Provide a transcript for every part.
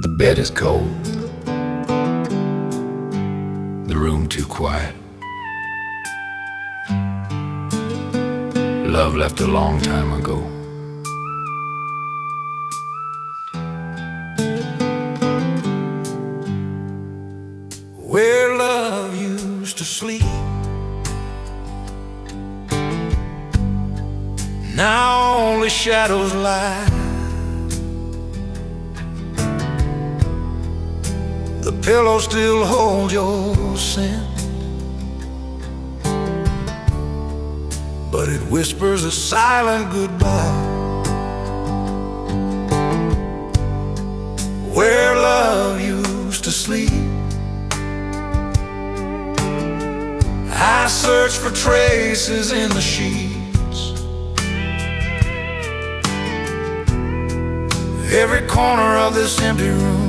The bed is cold, the room too quiet. Love left a long time ago. Where love used to sleep, now only shadows lie. The pillow still holds your scent, but it whispers a silent goodbye. Where love used to sleep, I search for traces in the sheets. Every corner of this empty room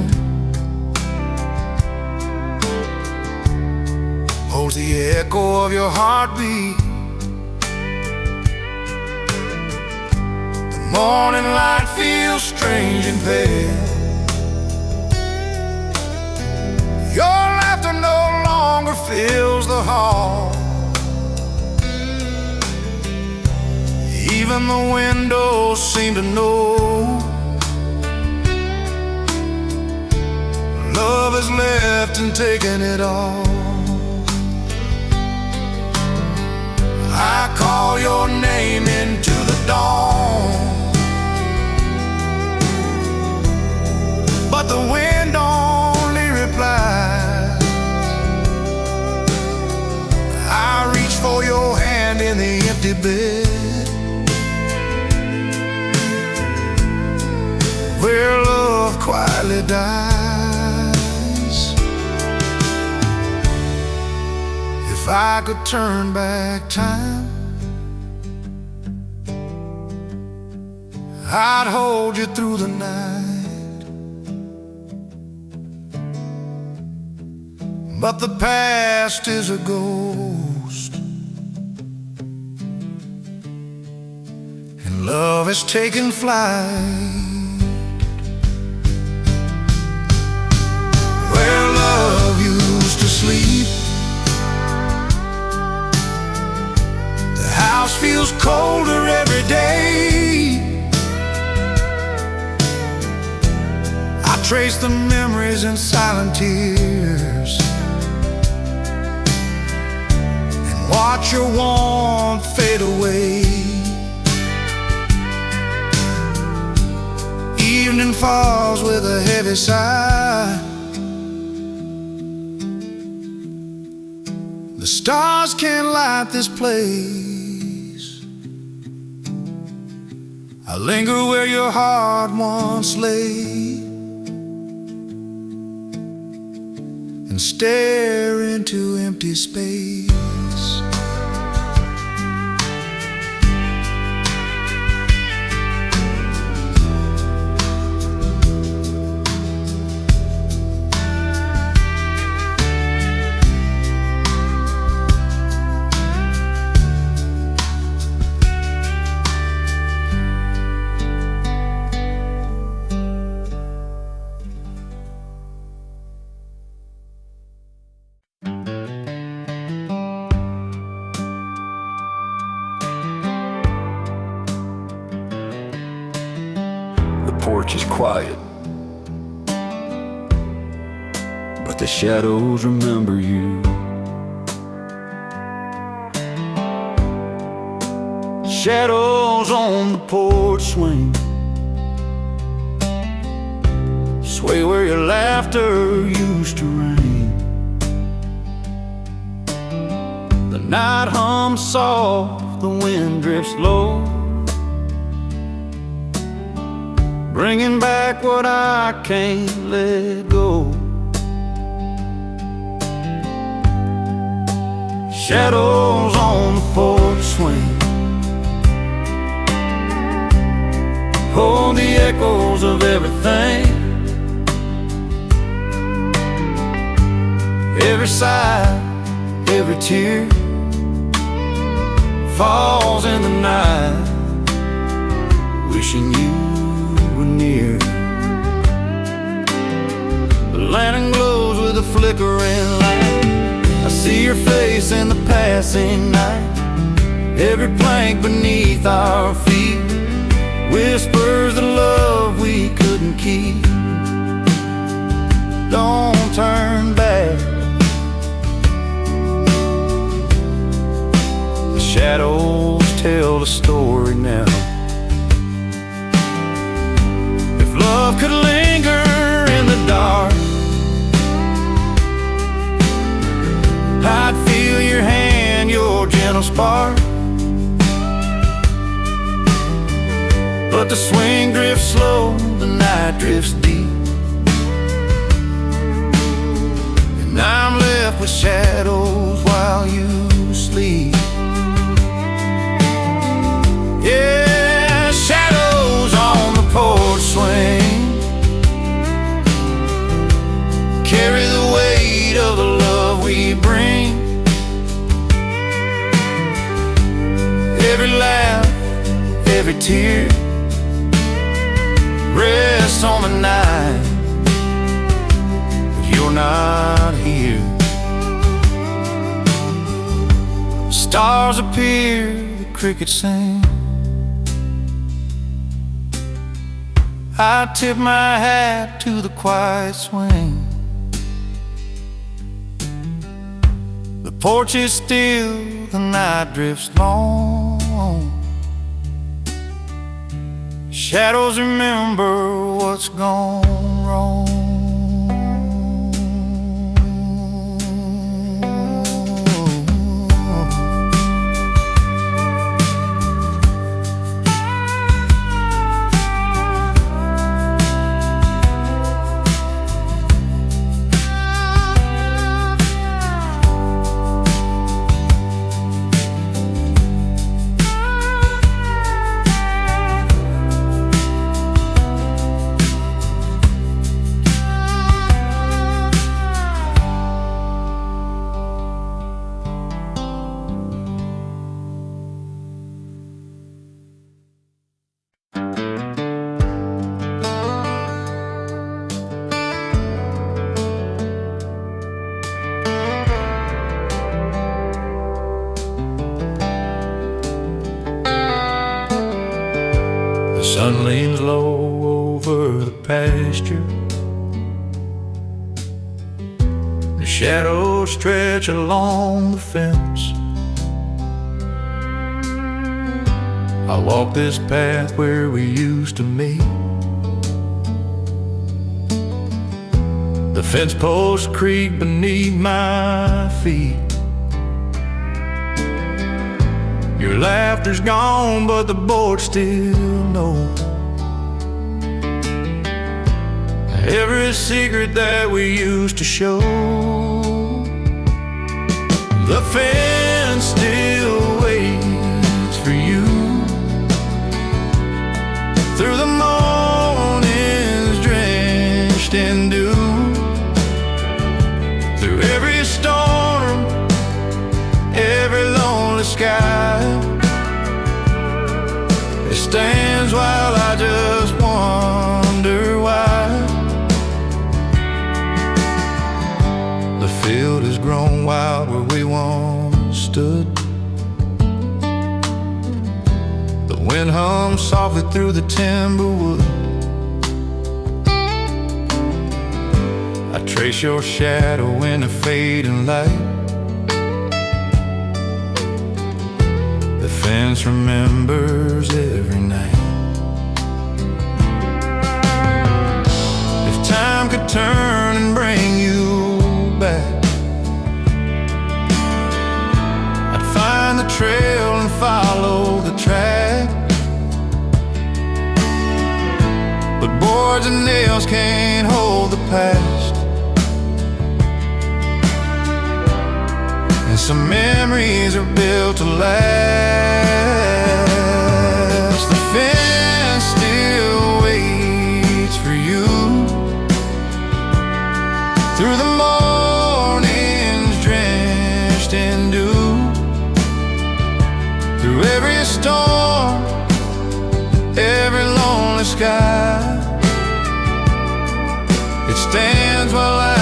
holds the echo of your heartbeat. The morning light feels strange and pale. Your laughter no longer fills the hall. Even the windows seem to know love has left and taken it all. I call your name into the dawn, but the wind only replies. I reach for your hand in the empty bed, where love quietly dies. If I could turn back time, I'd hold you through the night, but the past is a ghost, and love has taken flight. Where love used to sleep, the house feels colder every day. I trace the memories in silent tears and watch your warmth fade away. Evening falls with a heavy sigh. The stars can't light this place. I linger where your heart once lay and stare into empty space. The porch is quiet, but the shadows remember you. Shadows on the porch swing, sway where your laughter used to ring. The night hums soft, the wind drifts low, bringing back what I can't let go. Shadows on the porch swing, hold the echoes of everything. Every sigh, every tear falls in the night, wishing you were near. lantern glows with a flickering light. I see your face in the passing night. Every plank beneath our feet whispers the love we couldn't keep. Don't turn back. The shadows tell the story now. If love could linger in the dark, I'd feel your hand, your gentle spark. But the swing drifts slow, the night drifts deep, and I'm left with shadows while you sleep. Yeah, shadows on the porch swing carry the weight of the love we bring. Every laugh, every tear rests on the night if you're not here. Stars appear, the crickets sing. I tip my hat to the quiet swing. The porch is still, the night drifts long. Shadows remember what's gone wrong. The sun leans low over the pasture. The shadows stretch along the fence. I walk this path where we used to meet. The fence posts creak beneath my feet. Your laughter's gone, but the board still knows every secret that we used to show. The fence still waits for you through the mornings drenched in dew, through every storm, every lonely sky. It stands while I just wonder why. The field has grown wild where we once stood. The wind hums softly through the timber wood. I trace your shadow in the fading light. The fence remembers every night. If time could turn and bring you back, I'd find the trail and follow the track. But boards and nails can't hold the past, and some memories are built to last. The fence still waits for you through the mornings drenched in dew, through every storm, every lonely sky. It stands while I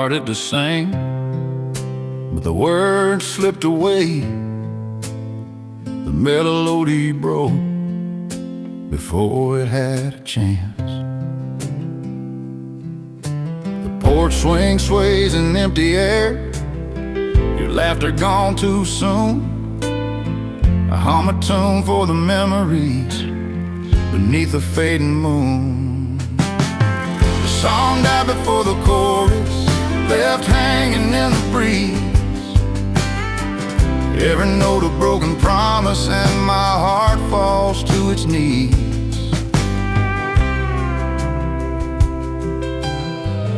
started to sing, but the words slipped away. The melody broke before it had a chance. The porch swing sways in empty air, your laughter gone too soon. I hum a tune for the memories beneath the fading moon. The song died before the chorus, left hanging in the breeze. Every note a broken promise, and my heart falls to its knees.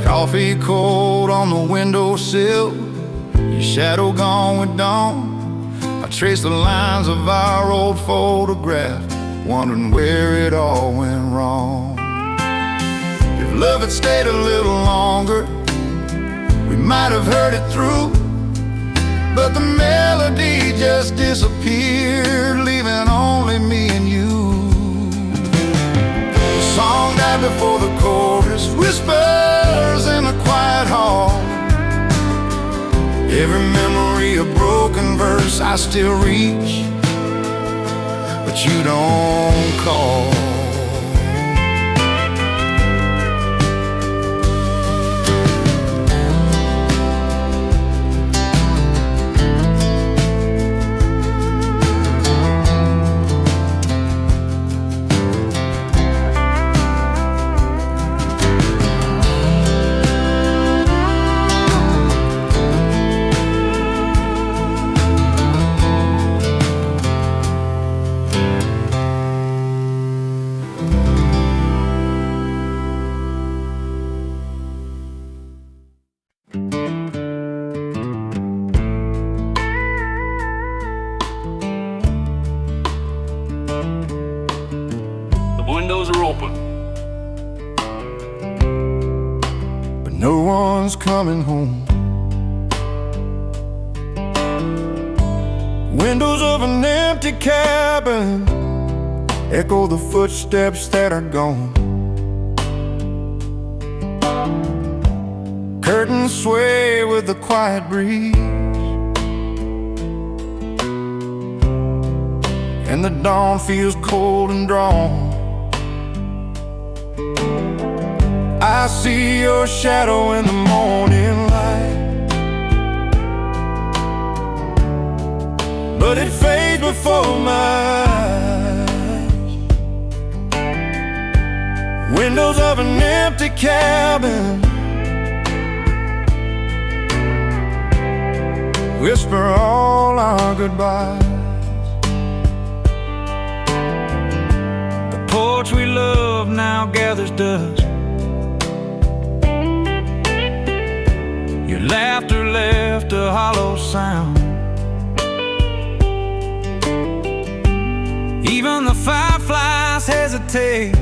Coffee cold on the windowsill, your shadow gone with dawn. I trace the lines of our old photograph, wondering where it all went wrong. If love had stayed a little longer, we might have heard it through. But the melody just disappeared, leaving only me and you. The song died before the chorus, whispers in a quiet hall. Every memory a broken verse I still reach, but you don't call. Windows are open, but no one's coming home. Windows of an empty cabin echo the footsteps that are gone. Curtains sway with the quiet breeze, and the dawn feels cold and drawn. I see your shadow in the morning light, but it fades before my eyes. Windows of an empty cabin whisper all our goodbyes. The porch we love now gathers dust. Your laughter left a hollow sound. Even the fireflies hesitate,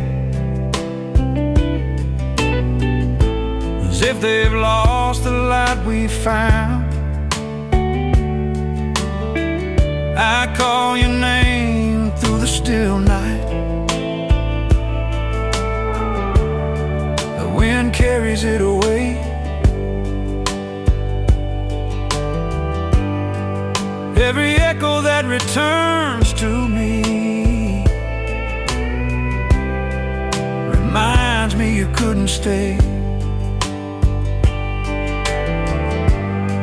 as if they've lost the light we found. I call your name through the still night. The wind carries it away. Every echo that returns to me reminds me you couldn't stay.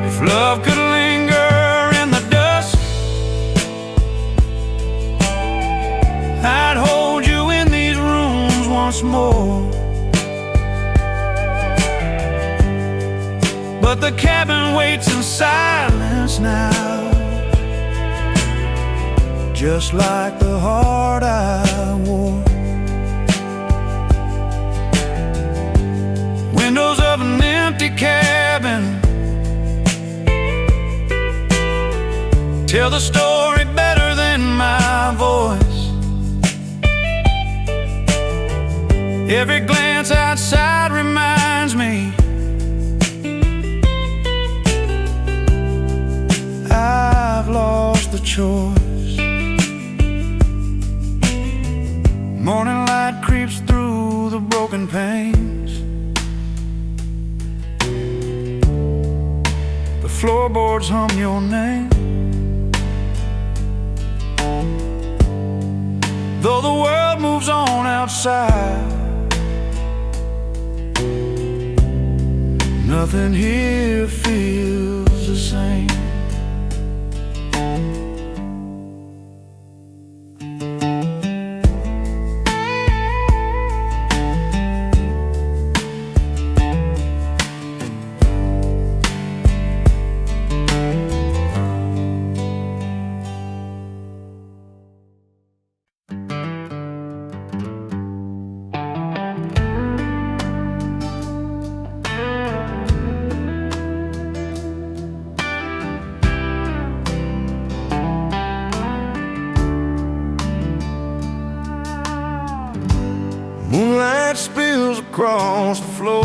If love could linger in the dust, I'd hold you in these rooms once more. But the cabin waits in silence now, just like the heart I wore. Windows of an empty cabin tell the story better than my voice. Every glance outside reminds me I've lost the choice. Morning light creeps through the broken panes. echoes hum your name. Though the world moves on outside, nothing here feels the same. Moonlight spills across the floor,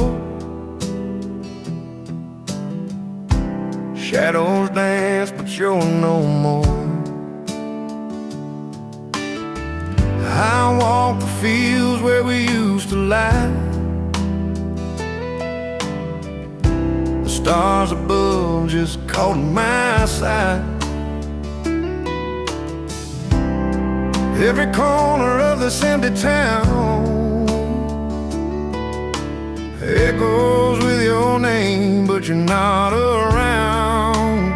shadows dance but you're no more. I walk the fields where we used to lie, the stars above just caught my sight. Every corner of this empty town echoes with your name, but you're not around.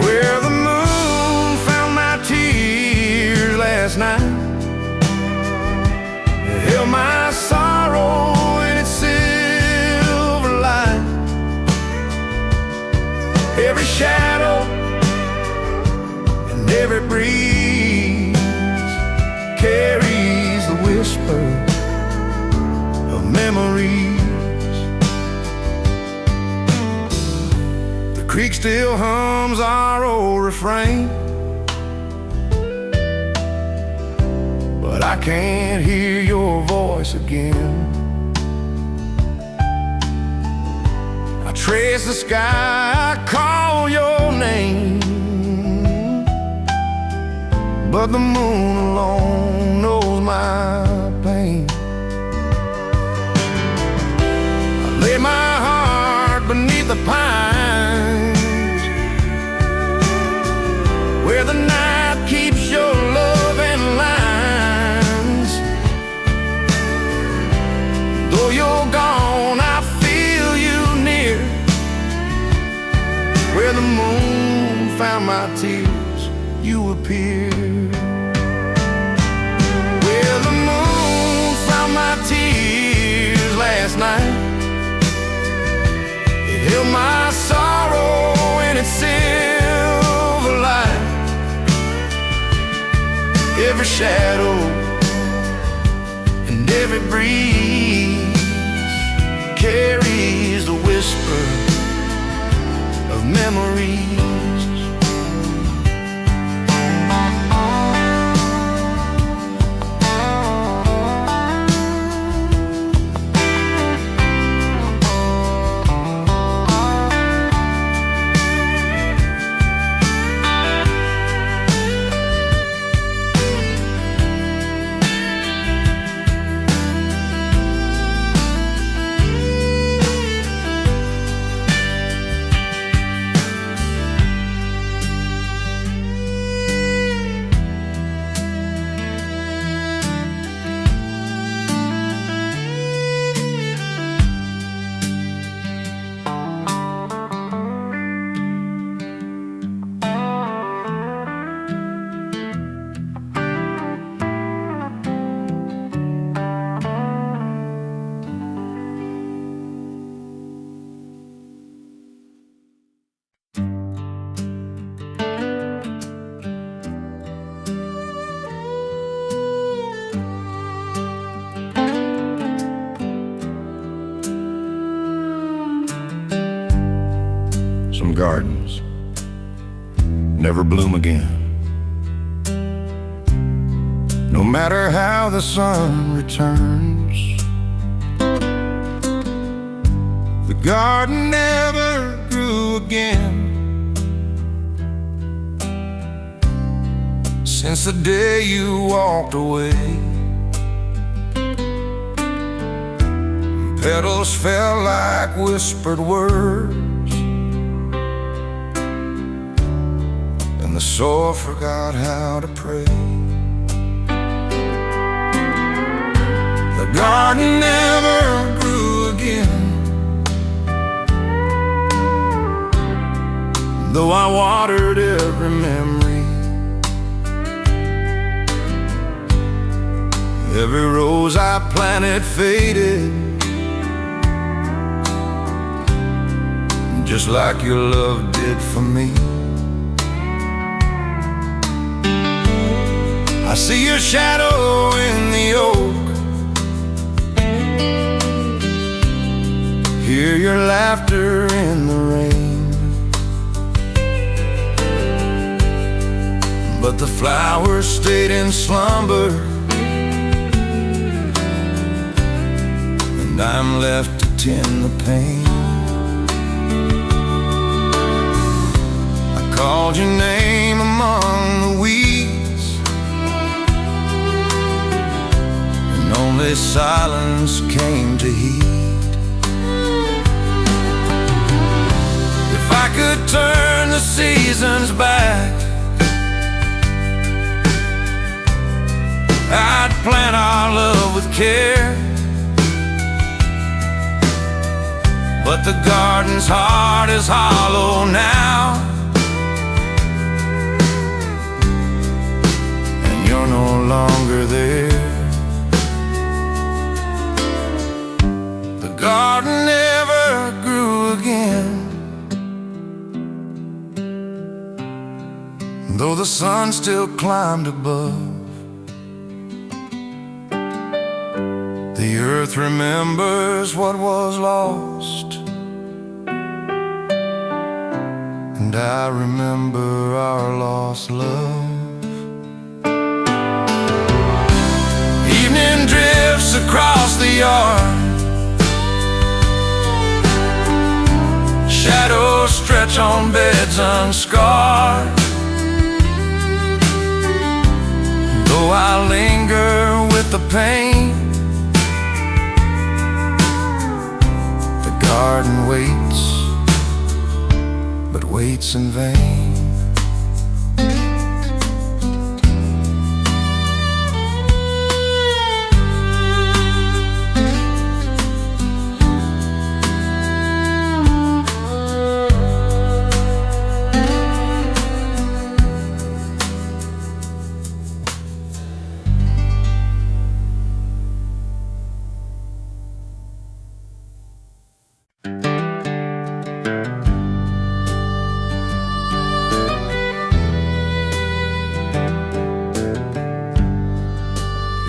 Where the moon found my tears last night, it held my sorrow in its silver light. Every shadow and every breeze carries the whisper of memories. The creek still hums our old refrain, but I can't hear your voice again. I trace the sky, I call your name, but the moon alone knows my pain. I lay my heart beneath the pines, where the night keeps your love in lines. Though you're gone, I feel you near. Where the moon found my tears, you appear. Where the moon found my tears last night, it held my sorrow in its silver light. Every shadow and every breeze carries the whisper of memories. Some gardens never bloom again, no matter how the sun returns. The garden never grew again since the day you walked away. Petals fell like whispered words, and the soul forgot how to pray. The garden never grew again, though I watered every memory. Every rose I planted faded, just like your love did for me. I see your shadow in the oak, hear your laughter in the rain, but the flowers stayed in slumber, and I'm left to tend the pain. I called your name among the weeds, and only silence came to heed. If I could turn the seasons back, I'd plant our love with care, but the garden's heart is hollow now, and you're no longer there. The garden never grew again, though the sun still climbed above. The earth remembers what was lost, and I remember our lost love. Evening drifts across the yard, shadows stretch on beds unscarred. Though I linger with the pain, the garden waits, but waits in vain.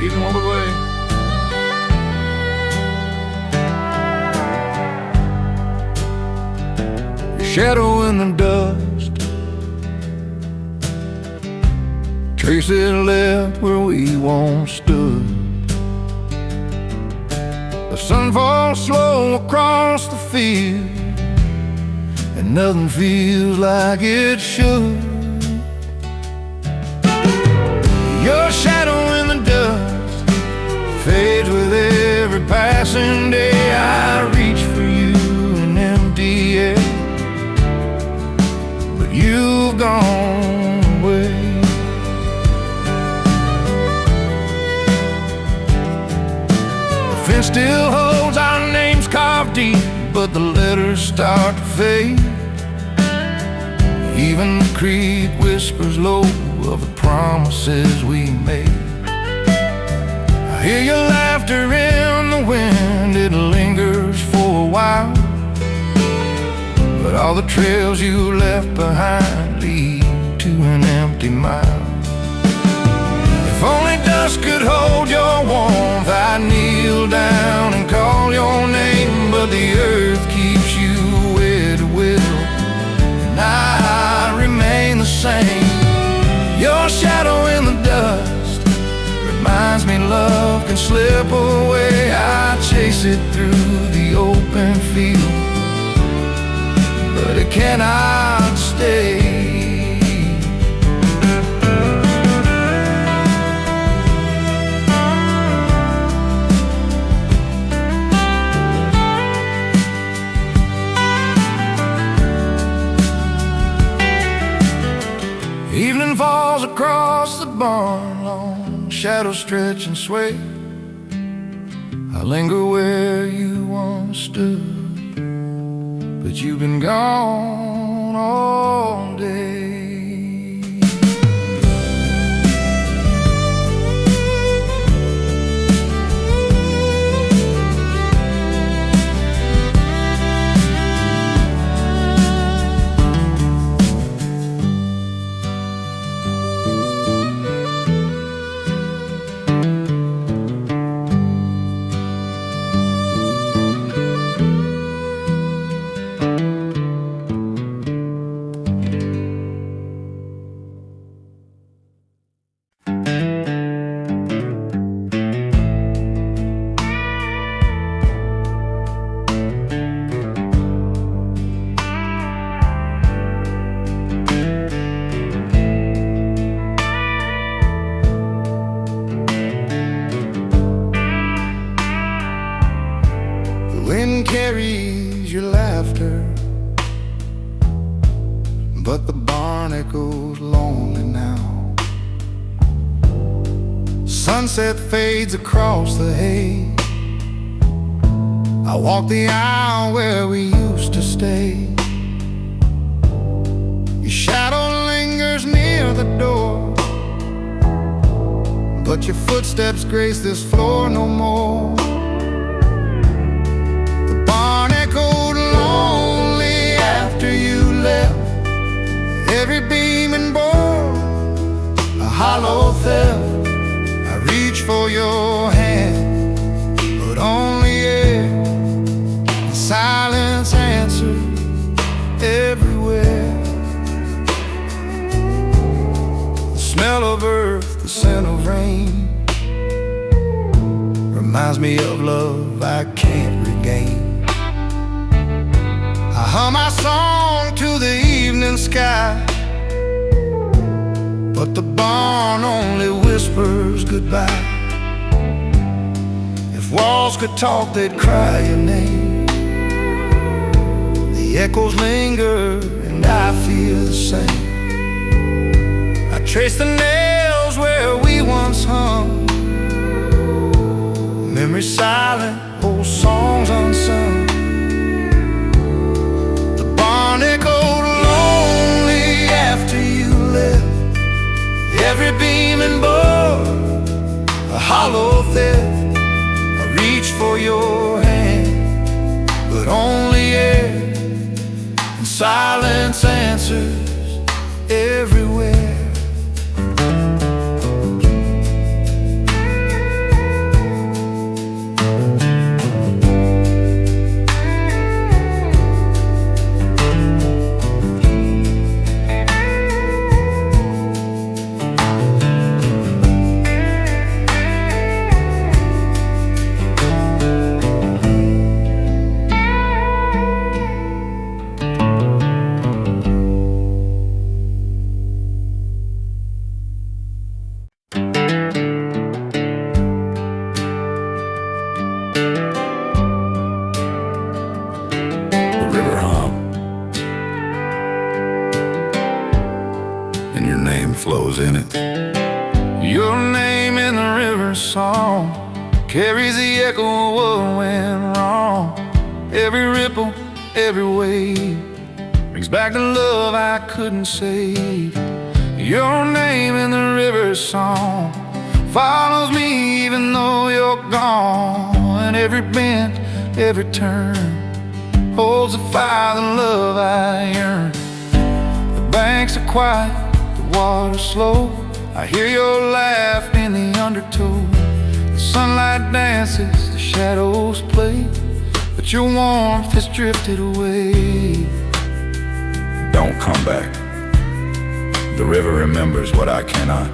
Even on the way, your shadow in the dust, traces left where we once stood. The sun falls slow across the field, and nothing feels like it should. Your shadow in the dust fades with every passing day. I reach for you in empty air, but you've gone away. The fence still holds our names carved deep, but the letters start to fade. Even the creek whispers low of the promises we made. I hear your laughter in the wind, it lingers for a while, but all the trails you left behind lead to an empty mile. If only dust could hold your warmth, I'd kneel down and call your name, but the earth keeps you where to will, and I remain the same. Your shadow in the dust reminds me love can slip away. I chase it through the open field, but it cannot stay. long shadows stretch and sway. I linger where you once stood, but you've been gone all day. Carries your laughter, but the barn echoes lonely now. Sunset fades across the hay. I walk the aisle where we used to stay. Your shadow lingers near the door, but your footsteps grace this floor no more. Every beaming board, a hollow theft. I reach for your hand, but only air. The silence answers everywhere. The smell of earth, the scent of rain, reminds me of love I can't regain. I hum my song to the evening sky, but the barn only whispers goodbye. If walls could talk, they'd cry your name. The echoes linger and I feel the same. I trace the nails where we once hung, memories silent, old songs unsung. The barn echoed lonely after you left. Every beaming board, a hollow theft. I reach for your hand, but only air. And silence answers everywhere. Flows in it. Your name in the river song carries the echo of what went wrong. Every ripple, every wave brings back the love I couldn't save. Your name in the river song follows me even though you're gone. And every bend, every turn holds the fire, the love I yearn. The banks are quiet, water slow. I hear your laugh in the undertow. The sunlight dances, the shadows play, but your warmth has drifted away. Don't come back. The river remembers what I cannot.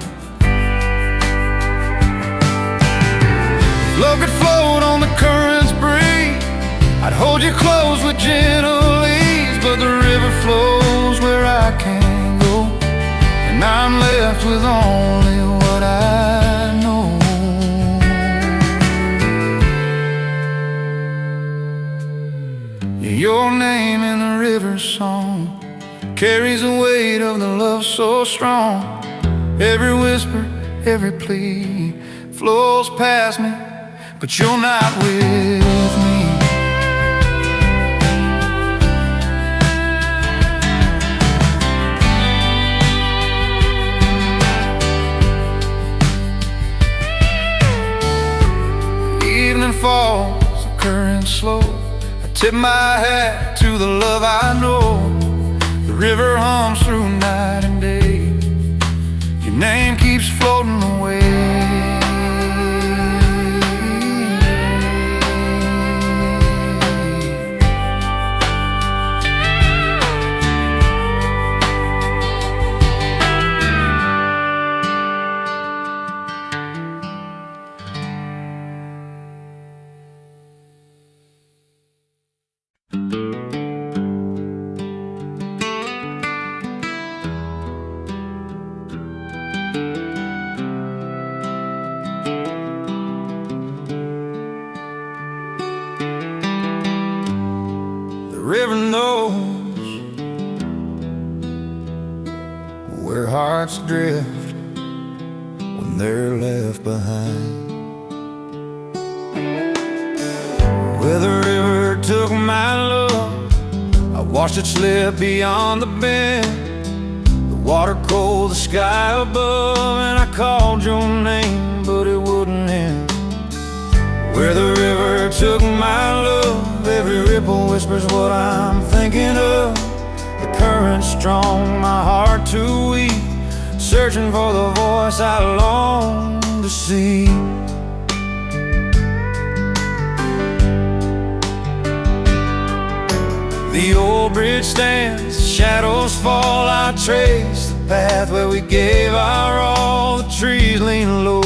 If love could float on the current's breeze, I'd hold you close with gentle ease. But the river flows where I can't go, and I'm left with only what I know. Your name in the river song carries the weight of the love so strong. Every whisper, every plea flows past me, but you're not with me. Evening falls, the current slow. I tip my hat to the love I know. The river hums through night and day. Your name keeps floating away. The river knows where hearts drift when they're left behind. Where the river took my love, I watched it slip beyond the bend. The water cold, the sky above, and I called your name, but it wouldn't end. Where the river took my love, every ripple whispers what I'm thinking of. The current strong, my heart too weak, searching for the voice I long to see. The old bridge stands, the shadows fall. I trace the path where we gave our all. The trees lean low,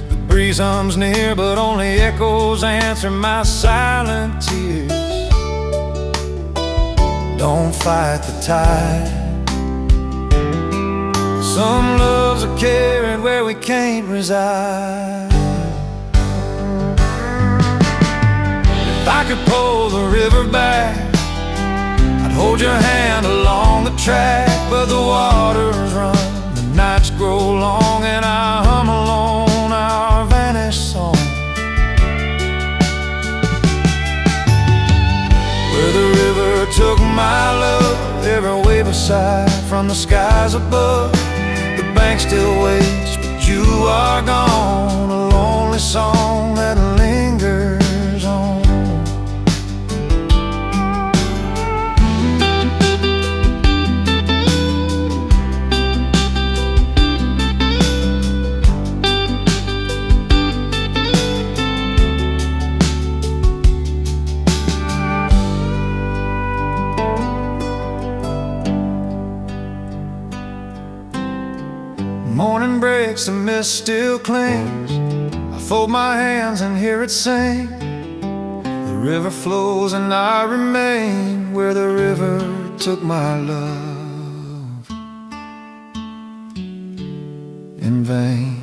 the breeze hums near, but only echoes answer my silent tears. Don't fight the tide. Some loves are carried where we can't reside. If I could pull the river back, I'd hold your hand along the track. But the waters run, the nights grow long, and I hum alone our vanished song. Where the river took my love, every wave aside from the skies above. The bank still waits, but you are gone, a lonely song that lingers on. Morning breaks, the mist still clings. I fold my hands and hear it sing. The river flows and I remain where the river took my love in vain.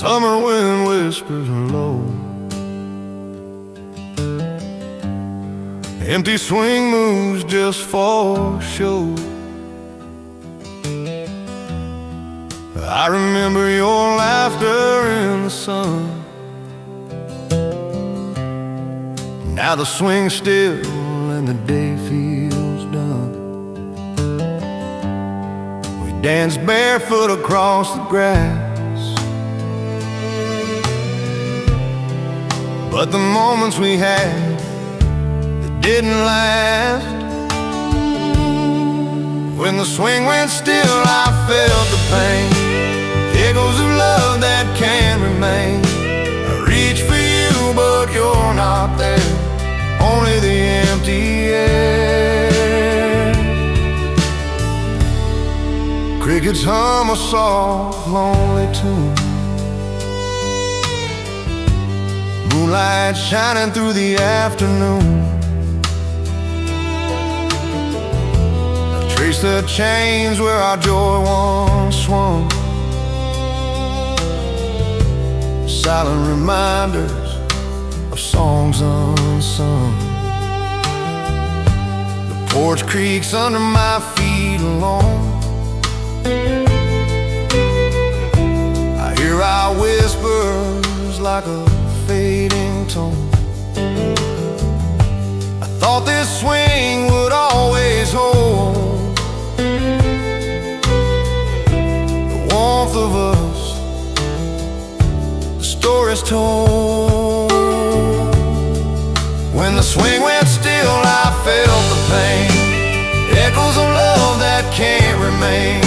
Summer wind whispers low, empty swing moves just for show. I remember your laughter in the sun. Now the swing's still and the day feels done. We dance barefoot across the grass, but the moments we had, they didn't last. When the swing went still, I felt the pain, echoes of love that can't remain. I reach for you, but you're not there, only the empty air. Crickets hum a soft, lonely tune. Moonlight shining through the afternoon. I trace the chains where our joy once swung. Silent reminders of songs unsung. The porch creaks under my feet alone. I hear our whispers like a fading tone. I thought this swing would always hold the warmth of us, the stories told. When the swing went still, I felt the pain, echoes of love that can't remain.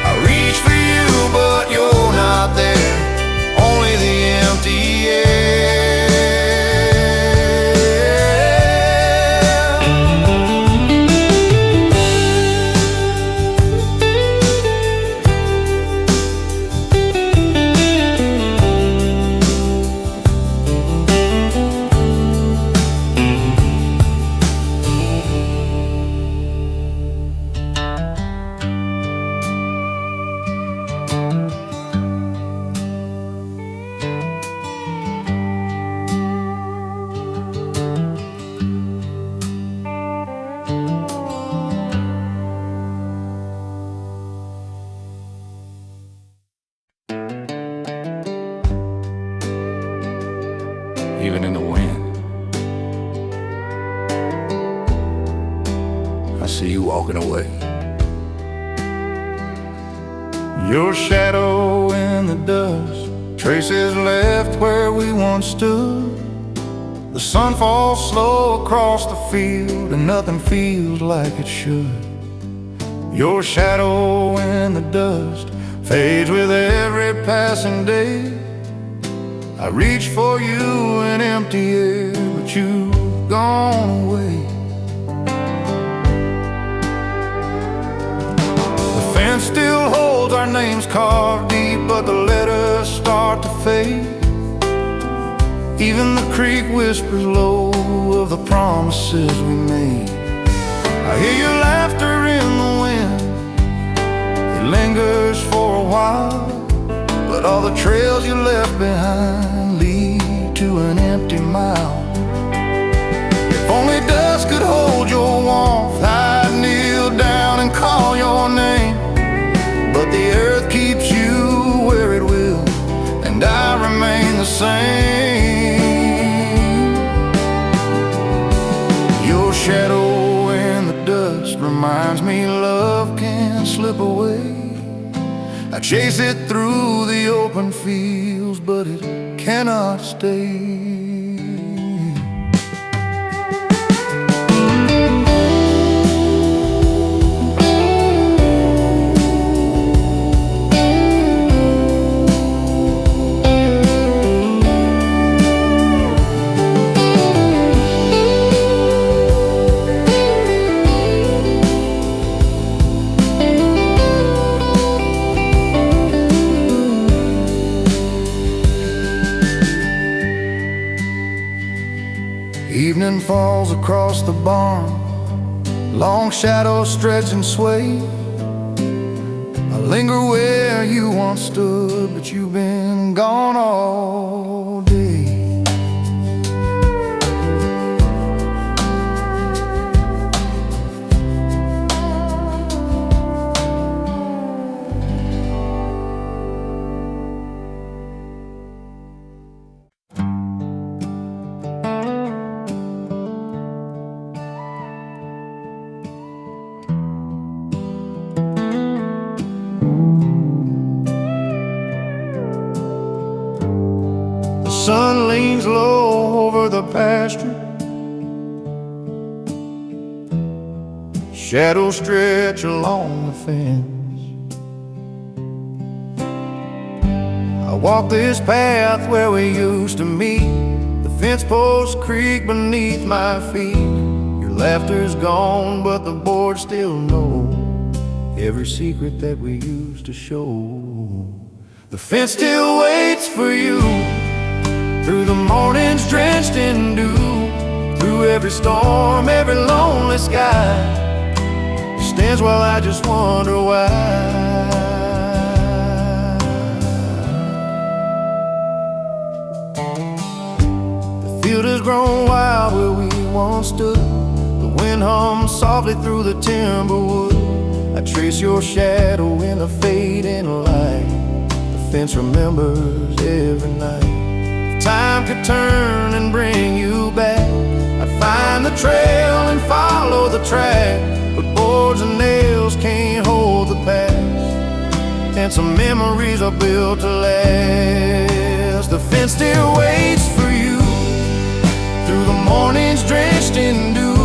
I reach for you, but you're not there, only the empty air. Even in the wind, I see you walking away. Your shadow in the dust, traces left where we once stood. The sun falls slow across the field and nothing feels like it should. Your shadow in the dust fades with every passing day. I reach for you in empty air, but you've gone away. The fence still holds our names carved deep, but the letters start to fade. Even the creek whispers low of the promises we made. I hear your laughter in the wind, it lingers for a while, but all the trails you left behind lead to an empty mile. If only dust could hold your warmth, I'd kneel down and call your name. But the earth keeps you where it will, and I remain the same. Your shadow in the dust reminds me love can't slip away. I chase it through the open fields, but it cannot stay. Evening falls across the barn, long shadows stretch and sway. I linger where you once stood, but you've been gone all day. The sun leans low over the pasture, shadows stretch along the fence. I walk this path where we used to meet, the fence posts creak beneath my feet. Your laughter's gone, but the boards still know every secret that we used to show. The fence still waits for you, through the mornings drenched in dew, through every storm, every lonely sky. It stands while I just wonder why. The field has grown wild where we once stood. The wind hums softly through the timber wood. I trace your shadow in the fading light. The fence remembers every night. If time could turn and bring you back, I'd find the trail and follow the track. But boards and nails can't hold the past, and some memories are built to last. The fence still waits for you, through the mornings drenched in dew,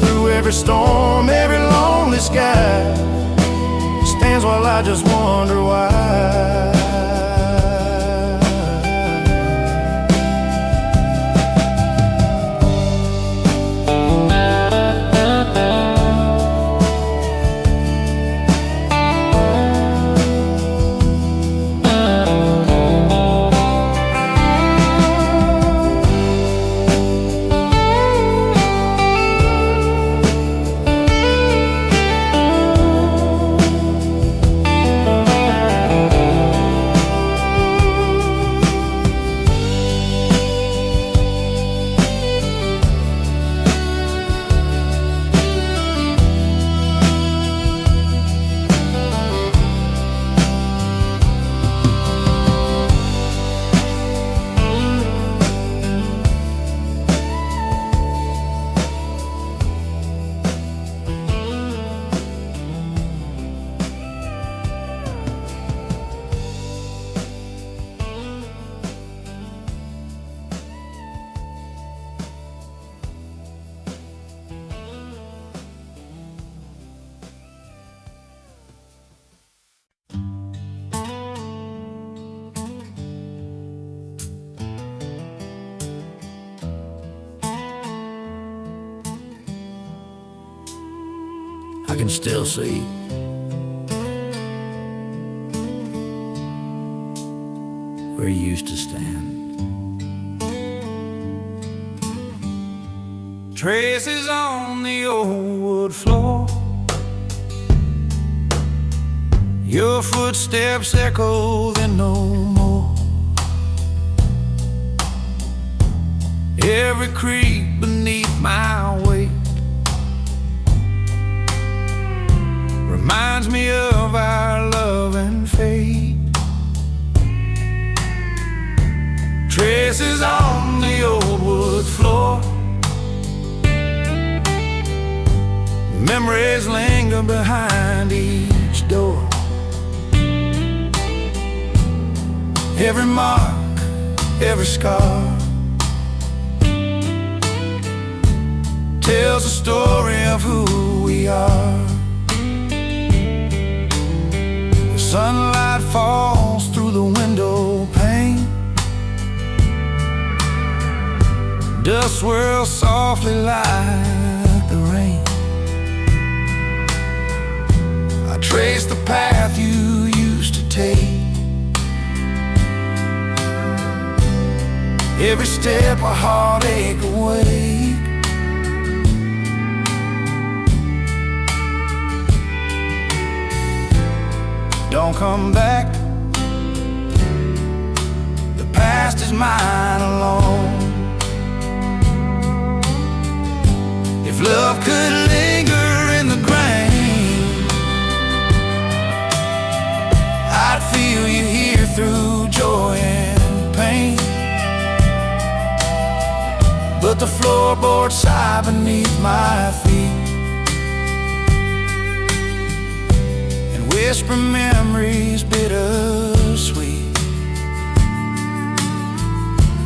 through every storm, every lonely sky. It stands while I just wonder why. I can still see where you used to stand. Traces on the old wood floor, your footsteps echo then no more. Every creak beneath my weight reminds me of our love and fate. Traces on the old wood floor, memories linger behind each door. Every mark, every scar tells a story of who we are. The sunlight falls through the window pane, dust swirls softly like the rain. I trace the path you used to take, every step a heartache awake. Don't come back, the past is mine alone. If love could linger in the grain, I'd feel you here through joy and pain. But the floorboards sigh beneath my feet and whisper memories bittersweet.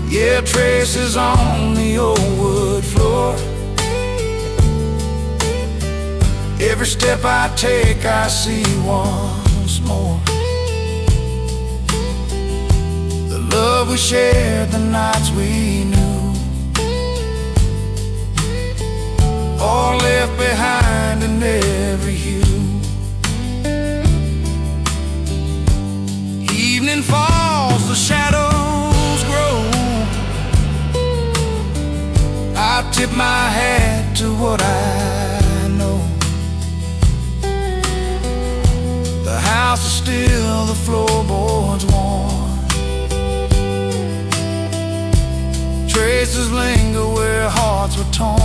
Yeah, traces on the old wood floor. Every step I take I see once more the love we shared, the nights we knew, all left behind in every hue. evening falls, the shadows grow. I tip my hat to what I know. The house is still, the floorboards warm. Traces linger where hearts were torn.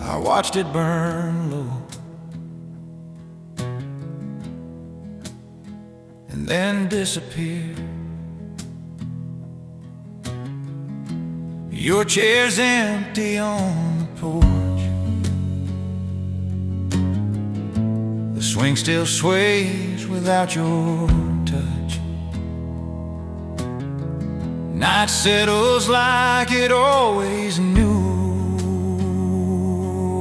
I watched it burn low, and then disappear. Your chair's empty on the porch. The swing still sways without your touch. Night settles like it always knew.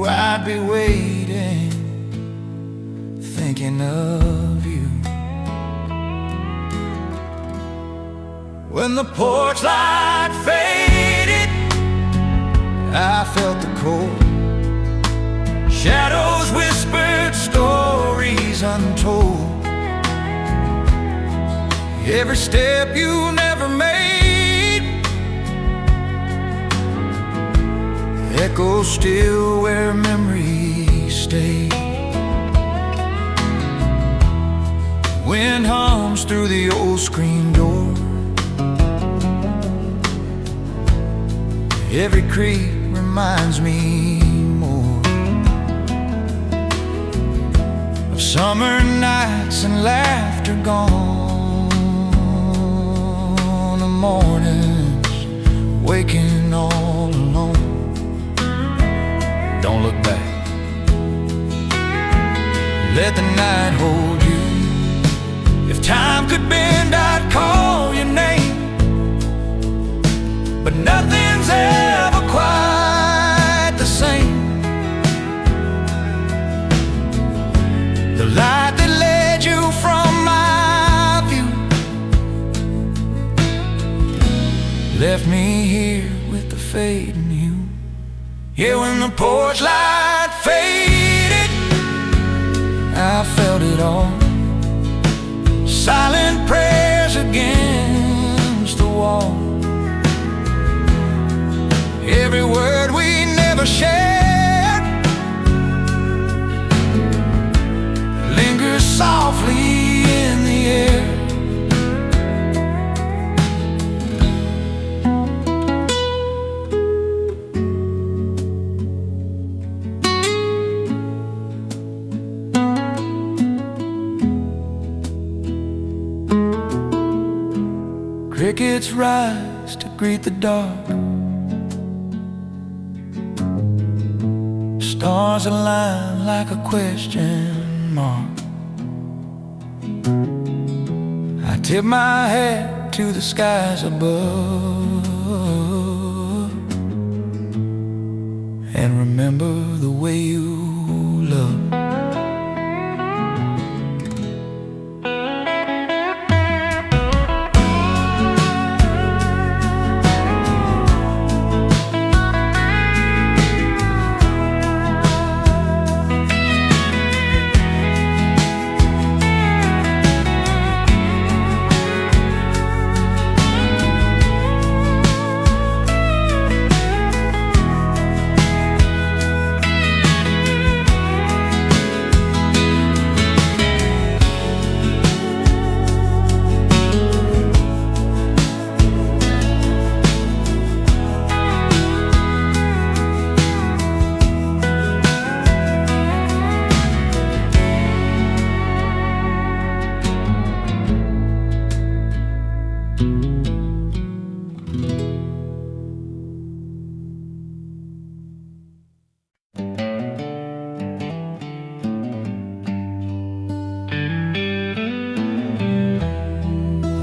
I'd be waiting, thinking of you. When the porch light faded, I felt the cold. Shadows whispered stories untold. Every step you never made echoes still where memories stay. Wind hums through the old screen door. Every creak reminds me more of summer nights and laughter gone, the mornings waking all alone. Don't look back, let the night hold you. If time could bend, I'd call your name, but nothing's ever quite the same. The light that led you from my view left me here with the fading hue. Yeah, when the porch light faded, I felt it all. Silent prayers against the wall. Every word we never shared lingers softly in the air. Crickets rise to greet the dark. Stars align like a question mark. I tip my hat to the skies above and remember the way you love.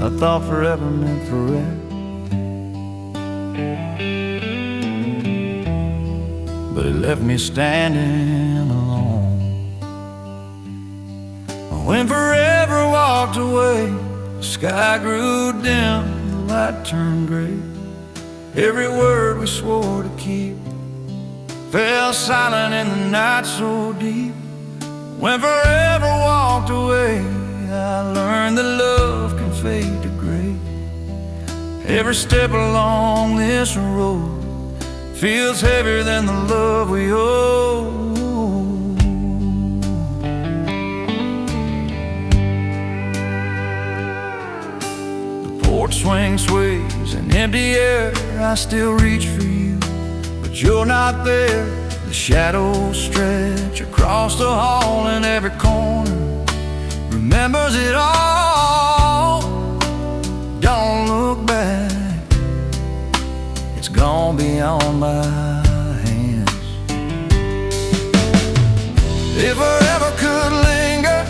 I thought forever meant forever. But it left me standing alone. When forever walked away, the sky grew dim, the light turned gray. Every word we swore to keep fell silent in the night so deep. When forever walked away, I learned that love can fade to gray. Every step along this road feels heavier than the love we owe. The porch swing sways in empty air, I still reach for you, but you're not there. The shadows stretch across the hall, and every corner remembers it all. Don't look back, it's gone beyond my hands. If I ever could linger,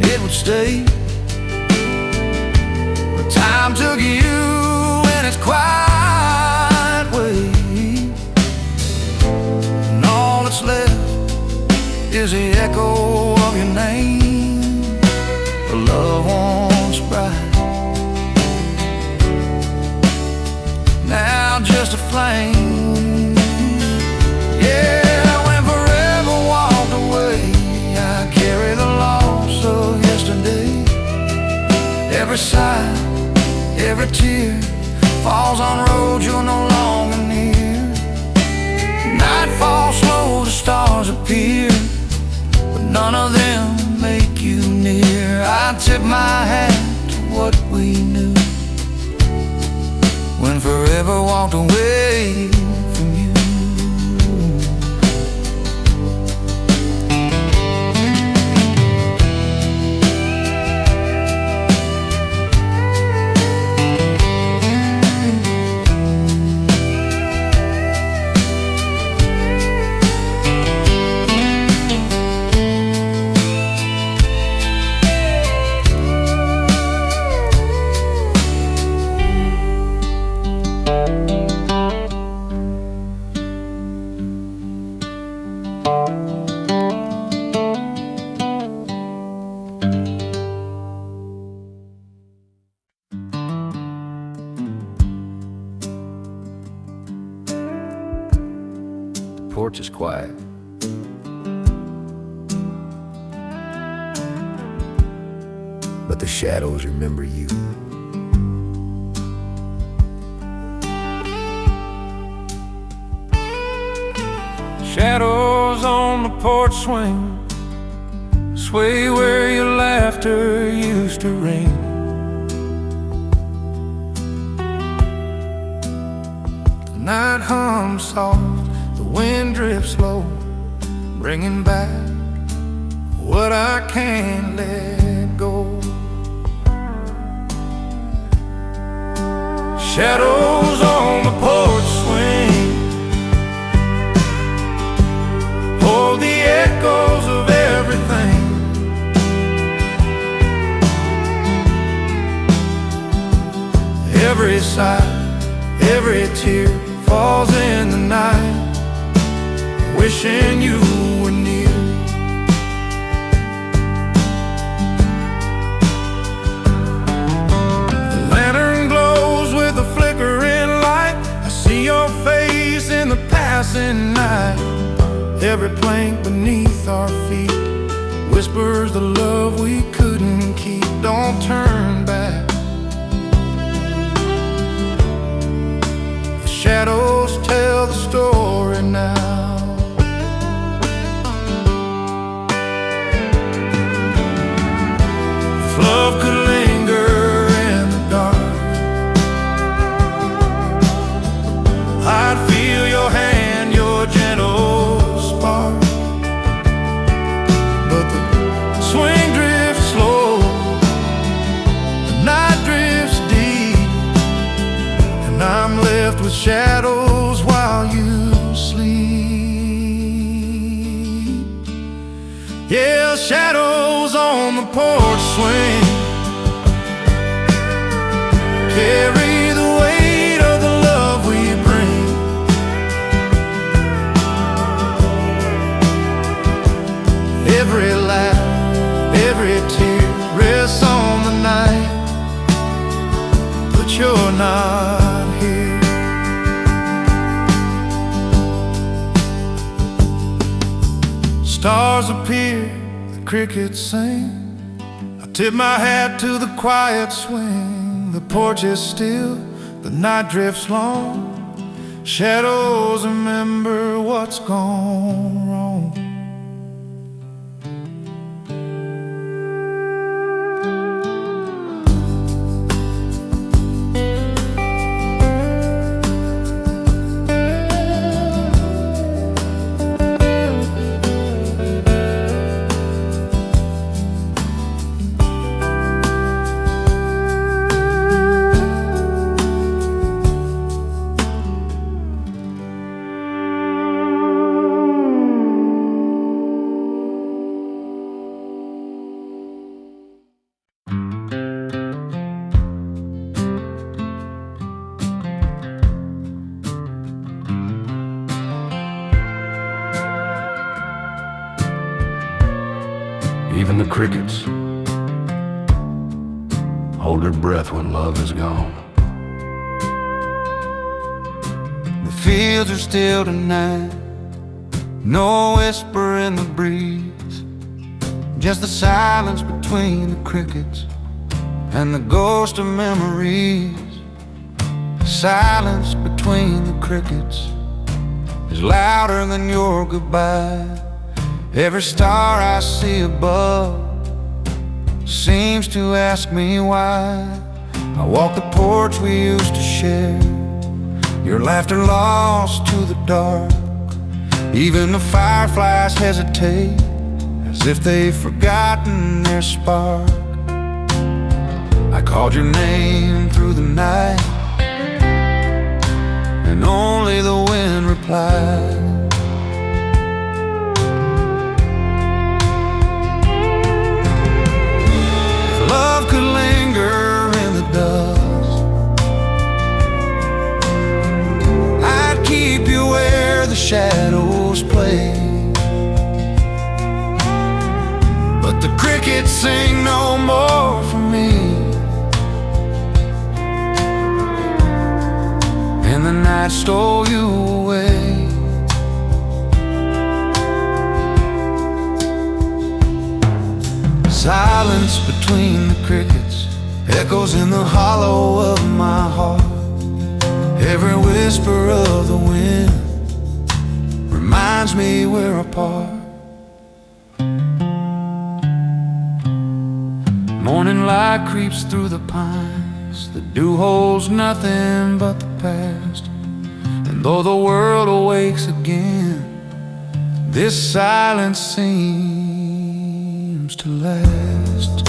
it would stay. But time took you in its quiet way, and all that's left is the echo of your name. The love once bright, now just a flame. Yeah, when forever walked away, I carry the loss of yesterday. Every sigh, every tear falls on roads you're no longer near. Night falls slow, the stars appear, but none of them make you near. I tip my hat to what we knew when forever walked away from you. The porch is quiet, but the shadows remember you. Shadows on the porch swing, sway where your laughter used to ring. The night hums soft, the wind drifts low, bringing back what I can't let go. Shadows on the porch swing, hold the echoes of everything. Every sigh, every tear falls in the night, wishing you were near. The lantern glows with a flickering light. I see your face in the passing night. Every plank beneath our feet whispers the love we couldn't keep. Don't turn back, the shadows tell the story now. If love could linger in the dark, I'd feel your hand, your gentle spark. But the swing drifts slow, the night drifts deep, and I'm left with shadows while you sleep. Yeah, shadows on the porch swing, carry the weight of the love we bring. Every laugh, every tear rests on the night, but you're not here. Stars appear, the crickets sing. I tip my hat to the quiet swing. The porch is still, the night drifts long. Shadows remember what's gone wrong. Even the crickets hold their breath when love is gone. The fields are still tonight, no whisper in the breeze, just the silence between the crickets and the ghost of memories. The silence between the crickets is louder than your goodbye. Every star I see above seems to ask me why. I walk the porch we used to share, your laughter lost to the dark. Even the fireflies hesitate, as if they've forgotten their spark. I called your name through the night, and only the wind replied. Love could linger in the dust, I'd keep you where the shadows play. But the crickets sing no more for me, and the night stole you away. Silence between the crickets echoes in the hollow of my heart. Every whisper of the wind reminds me we're apart. Morning light creeps through the pines, the dew holds nothing but the past. And though the world awakes again, this silence seems to last.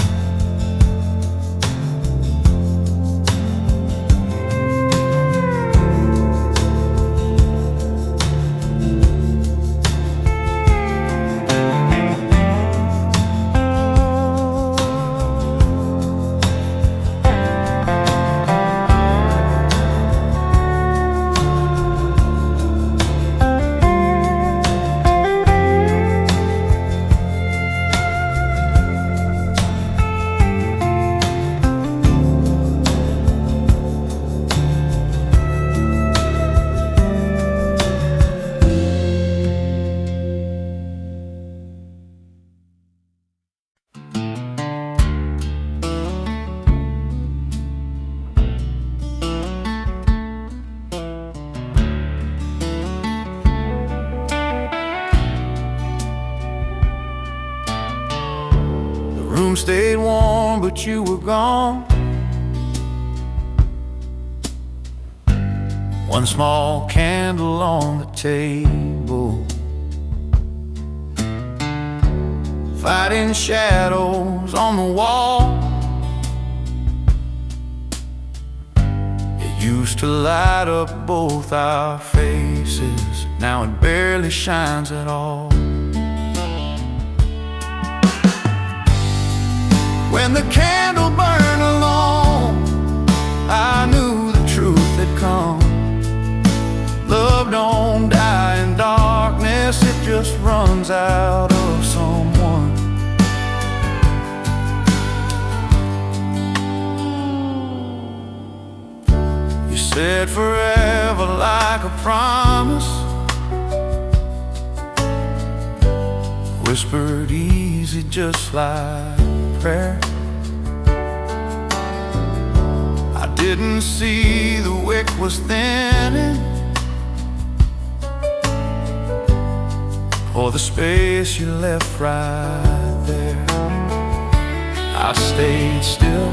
Room stayed warm, but you were gone. One small candle on the table, fighting shadows on the wall. It used to light up both our faces, now it barely shines at all. When the candle burned alone, I out of someone. You said forever like a promise, whispered easy just like prayer. I didn't see the wick was thinning, or the space you left right there. I stayed still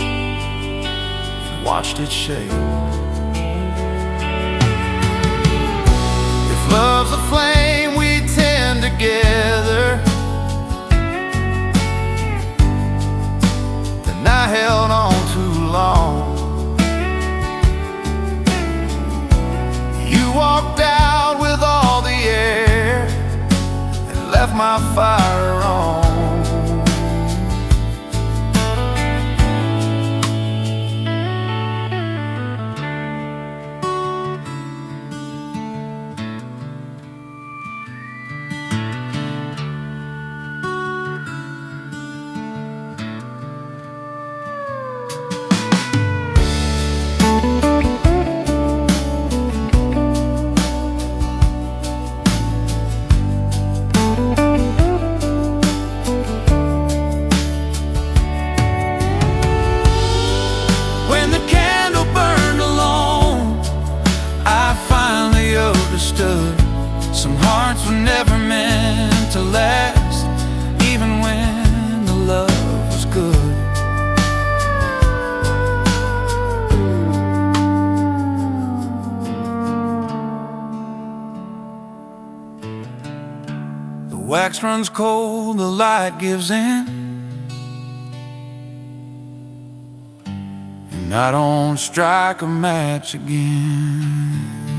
and watched it shake. If love's a flame we tend together, then I held on too long. You walked out with all the air and left my fire on. Some hearts were never meant to last, even when the love was good. The wax runs cold, the light gives in, and I don't strike a match again.